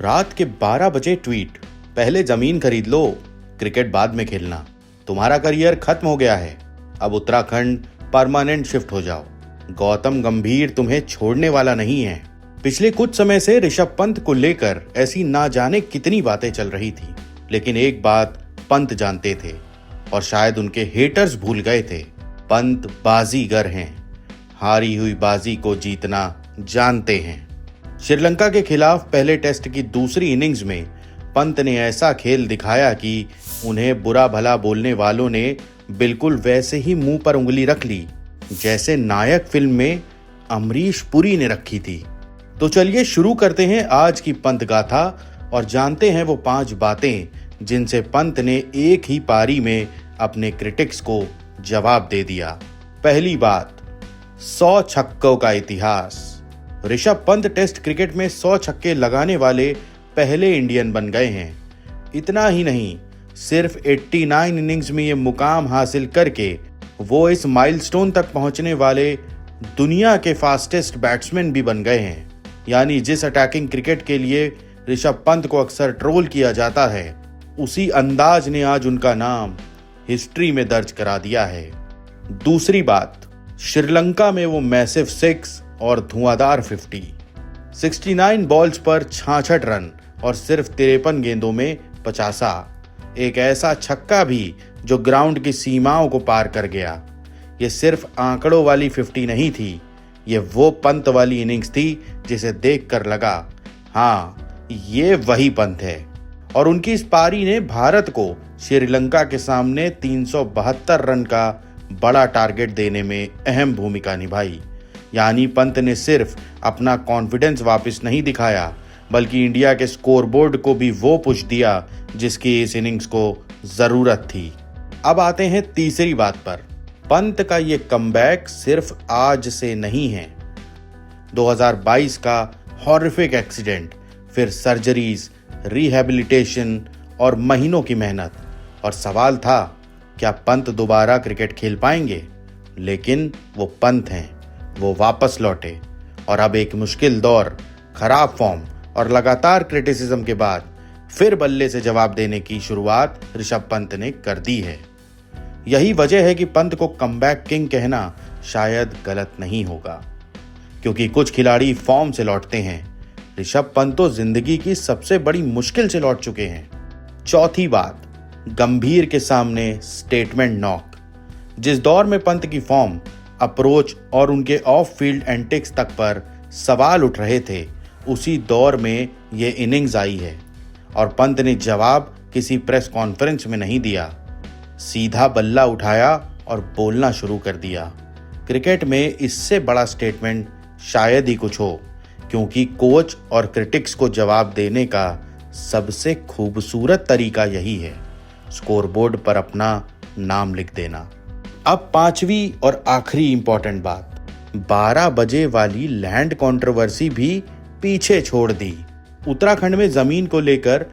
रात के 12 बजे ट्वीट, पहले जमीन खरीद लो, क्रिकेट बाद में खेलना, तुम्हारा करियर खत्म हो गया है, अब उत्तराखंड परमानेंट शिफ्ट हो जाओ, गौतम गंभीर तुम्हें छोड़ने वाला नहीं है। पिछले कुछ समय से ऋषभ पंत को लेकर ऐसी ना जाने कितनी बातें चल रही थी, लेकिन एक बात पंत जानते थे और शायद उनके हेटर्स भूल गए थे, पंत बाजीगर हैं, हारी हुई बाजी को जीतना जानते हैं। श्रीलंका के खिलाफ पहले टेस्ट की दूसरी इनिंग्स में पंत ने ऐसा खेल दिखाया कि उन्हें बुरा भला बोलने वालों ने बिल्कुल वैसे ही मुंह पर उंगली रख ली जैसे नायक फिल्म में अमरीश पुरी ने रखी थी। तो चलिए शुरू करते हैं आज की पंत गाथा और जानते हैं वो 5 बातें जिनसे पंत ने एक ही पारी में अपने क्रिटिक्स को जवाब दे दिया। पहली बात, 100 छक्कों का इतिहास। ऋषभ पंत टेस्ट क्रिकेट में 100 छक्के लगाने वाले पहले इंडियन बन गए हैं। इतना ही नहीं, सिर्फ 89 इनिंग्स में ये मुकाम हासिल करके वो इस माइलस्टोन तक पहुंचने वाले दुनिया के फास्टेस्ट बैट्समैन भी बन गए हैं। यानी जिस अटैकिंग क्रिकेट के लिए ऋषभ पंत को अक्सर ट्रोल किया जाता है, उसी अंदाज ने आज उनका नाम हिस्ट्री में दर्ज करा दिया है। दूसरी बात, श्रीलंका में वो मैसिव 6 और धुआंधार 50, 69 बॉल्स पर 66 रन और सिर्फ 53 गेंदों में 50, एक ऐसा छक्का भी जो ग्राउंड की सीमाओं को पार कर गया। ये सिर्फ आंकड़ों वाली 50 नहीं थी, ये वो पंत वाली इनिंग्स थी जिसे देखकर लगा, हाँ ये वही पंत है। और उनकी इस पारी ने भारत को श्रीलंका के सामने 372 रन का बड़ा टारगेट देने में अहम भूमिका निभाई। यानी पंत ने सिर्फ अपना कॉन्फिडेंस वापस नहीं दिखाया, बल्कि इंडिया के स्कोरबोर्ड को भी वो पुश दिया जिसकी इस इनिंग्स को जरूरत थी। अब आते हैं तीसरी बात पर। पंत का ये कमबैक सिर्फ आज से नहीं है। 2022 का हॉरिफिक एक्सीडेंट, फिर सर्जरीज, रिहैबिलिटेशन और महीनों की मेहनत, और सवाल था क्या पंत दोबारा क्रिकेट खेल पाएंगे? लेकिन वो पंत हैं, वो वापस लौटे और अब एक मुश्किल दौर, खराब फॉर्म और लगातार क्रिटिसिज्म के बाद फिर बल्ले से जवाब देने की शुरुआत ऋषभ पंत ने कर दी है। यही वजह है कि पंत को कमबैक किंग कहना शायद गलत नहीं होगा, क्योंकि कुछ खिलाड़ी फॉर्म से लौटते हैं, ऋषभ पंत तो जिंदगी की सबसे बड़ी मुश्किल से लौट चुके हैं। चौथी बात, गंभीर के सामने स्टेटमेंट नॉक। जिस दौर में पंत की फॉर्म, अप्रोच और उनके ऑफ फील्ड एंटिक्स तक पर सवाल उठ रहे थे, उसी दौर में ये इनिंग्स आई है और पंत ने जवाब किसी प्रेस कॉन्फ्रेंस में नहीं दिया, सीधा बल्ला उठाया और बोलना शुरू कर दिया। क्रिकेट में इससे बड़ा स्टेटमेंट शायद ही कुछ हो, क्योंकि कोच और क्रिटिक्स को जवाब देने का सबसे खूबसूरत तरीका यही है, स्कोरबोर्ड पर अपना नाम लिख देना। अब 5वीं और आखिरी इंपॉर्टेंट बात, 12 बजे वाली लैंड कंट्रोवर्सी भी पीछे छोड़ दी। उत्तराखंड में जमीन को लेकर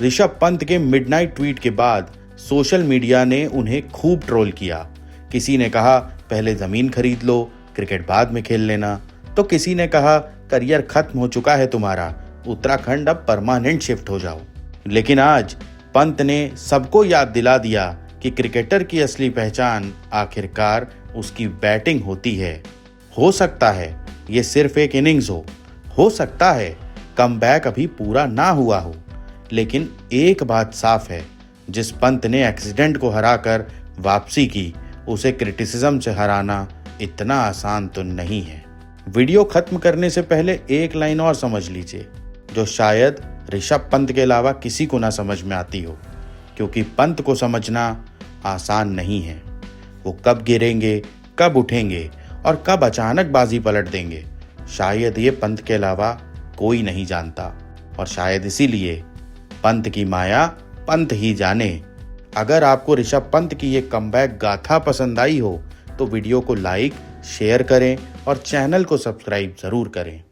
ऋषभ पंत के मिडनाइट ट्वीट के बाद सोशल मीडिया ने उन्हें खूब ट्रोल किया। किसी ने कहा पहले जमीन खरीद लो, क्रिकेट बाद में खेल लेना, तो किसी ने कहा करियर खत्म हो चुका है तुम्हारा, उत्तराखंड अब परमानेंट शिफ्ट हो जाओ। लेकिन आज पंत ने सबको याद दिला दिया कि क्रिकेटर की असली पहचान आखिरकार उसकी बैटिंग होती है। हो सकता है ये सिर्फ एक इनिंग्स हो सकता है कमबैक अभी पूरा ना हुआ हो, लेकिन एक बात साफ है, जिस पंत ने एक्सीडेंट को हराकर वापसी की, उसे क्रिटिसिज्म से हराना इतना आसान तो नहीं है। वीडियो खत्म करने से पहले एक लाइन और समझ लीजिए, जो शायद ऋषभ पंत के अलावा किसी को ना समझ में आती हो, क्योंकि पंत को समझना आसान नहीं है। वो कब गिरेंगे, कब उठेंगे और कब अचानक बाजी पलट देंगे, शायद ये पंत के अलावा कोई नहीं जानता, और शायद इसीलिए पंत की माया पंत ही जाने। अगर आपको ऋषभ पंत की ये कमबैक गाथा पसंद आई हो तो वीडियो को लाइक, शेयर करें और चैनल को सब्सक्राइब जरूर करें।